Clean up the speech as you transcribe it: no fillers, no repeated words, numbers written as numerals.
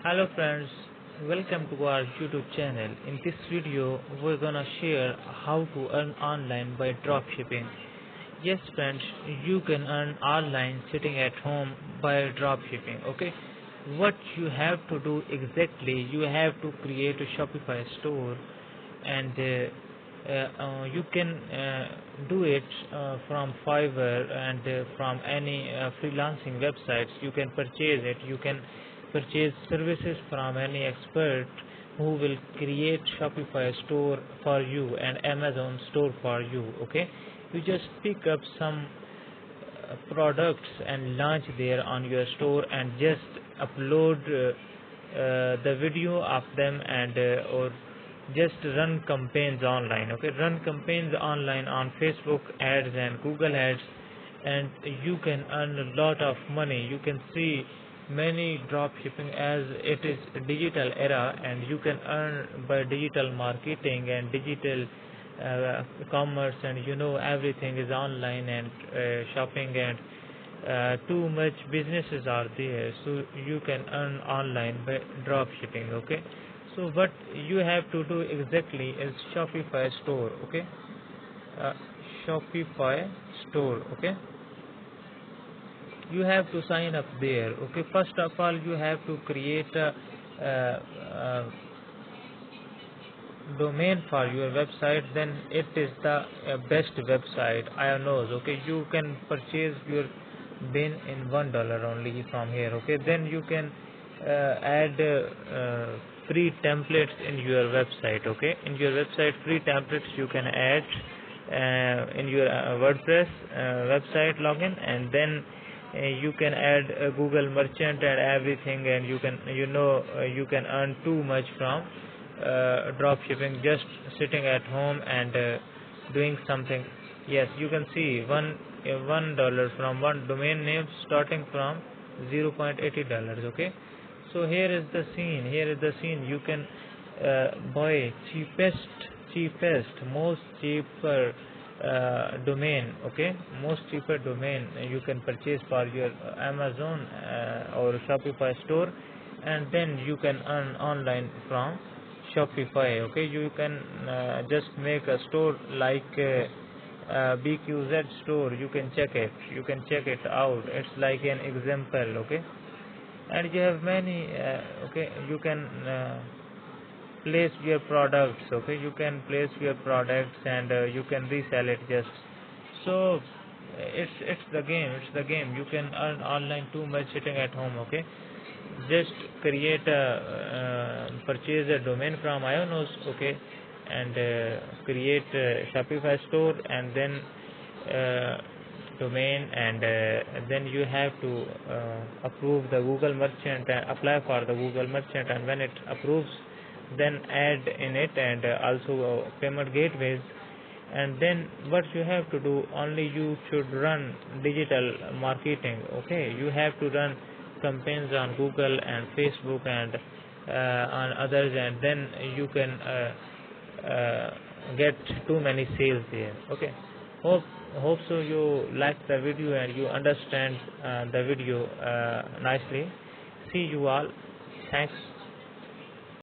Hello friends, welcome to our YouTube channel. In this video, we're gonna share how to earn online by dropshipping. Yes friends, you can earn online sitting at home by dropshipping. Okay, what you have to do exactly, you have to create a Shopify store and you can do it from Fiverr and from any freelancing websites. You can purchase it. You can purchase services from any expert who will create Shopify store for you and Amazon store for you. Okay, you just pick up some products and launch there on your store and just upload the video of them and or just run campaigns online. Okay, run campaigns online on Facebook ads and Google ads, and you can earn a lot of money. You can see many drop shipping as it is a digital era, and you can earn by digital marketing and digital commerce, and everything is online and shopping, and too much businesses are there, so you can earn online by drop shipping. Okay, so what you have to do exactly is Shopify store. Okay, uh, Shopify store. Okay, you have to sign up there. Okay, first of all you have to create a domain for your website, then it is the best website I know. Okay, you can purchase your bin in $1 only from here. Okay, then you can add free templates in your website. Okay, in your website free templates you can add in your WordPress website login, and then you can add a Google merchant and everything, and you can you can earn too much from drop shipping, just sitting at home and doing something. Yes, you can see $1 from one domain name starting from $0.80. Okay, so here is the scene. You can buy cheapest most cheaper domain. Okay, most cheaper domain you can purchase for your Amazon or Shopify store, and then you can earn online from Shopify. Okay, you can just make a store like BQZ store. You can check it. Out. It's like an example. Okay, and you have many. Okay, you can place your products. Okay, you can place your products and you can resell it. Just so it's the game. You can earn online too much sitting at home. Okay, just create a purchase a domain from Ionos. Okay, and create a Shopify store, and then domain, and then you have to approve the Google merchant and apply for the Google merchant, and when it approves, then add in it, and also payment gateways. And then what you have to do, only you should run digital marketing. Okay, you have to run campaigns on Google and Facebook and on others, and then you can get too many sales there. Okay, hope so you like the video and you understand the video nicely. See you all. Thanks.